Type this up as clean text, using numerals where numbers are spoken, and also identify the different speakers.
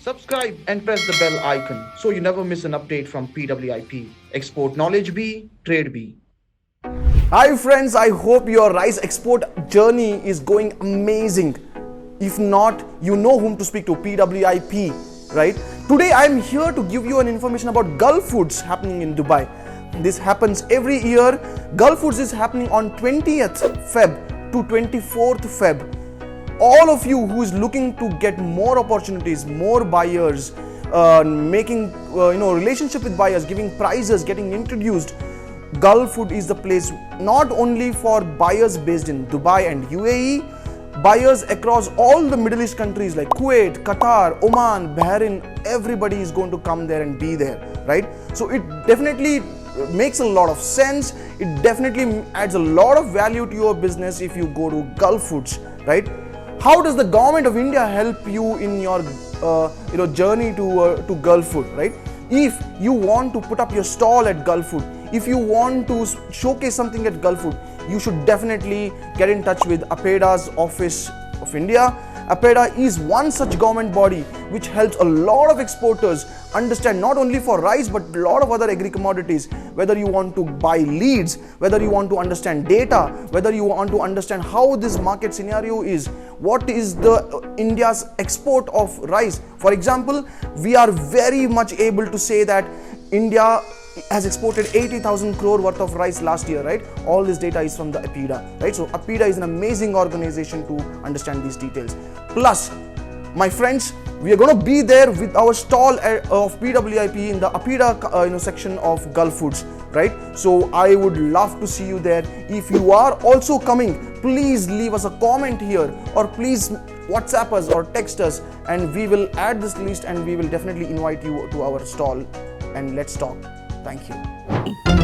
Speaker 1: Subscribe and press the bell icon so you never miss an update from PWIP. Export knowledge be, trade be.
Speaker 2: Hi friends, I hope your rice export journey is going amazing. If not, you know whom to speak to, PWIP, right? Today I am here to give you an information about Gulf Foods happening in Dubai. This happens every year. Gulf Foods is happening on 20th Feb to 24th Feb. All of you who is looking to get more opportunities, more buyers, making relationship with buyers, giving prizes, getting introduced, Gulf Food is the place not only for buyers based in Dubai and UAE, buyers across all the Middle East countries like Kuwait, Qatar, Oman, Bahrain, everybody is going to come there and be there, right? So it definitely makes a lot of sense. It definitely adds a lot of value to your business if you go to Gulf Foods, right? How does the government of India help you in your journey to Gulf Food, right? If you want to put up your stall at Gulf Food, if you want to showcase something at Gulf Food, you should definitely get in touch with APEDA's Office of India. APEDA is one such government body which helps a lot of exporters understand not only for rice but a lot of other agri commodities, whether you want to buy leads, whether you want to understand data, whether you want to understand how this market scenario is, what is the India's export of rice. For example, we are very much able to say that India has exported 80,000 crore worth of rice last year, right? All this data is from the APEDA, right? So APEDA is an amazing organization to understand these details. Plus, my friends, we are going to be there with our stall of PWIP in the APEDA section of Gulf Foods, right? So I would love to see you there. If you are also coming, please leave us a comment here, or please WhatsApp us or text us, and we will add this list and we will definitely invite you to our stall and let's talk. Thank you.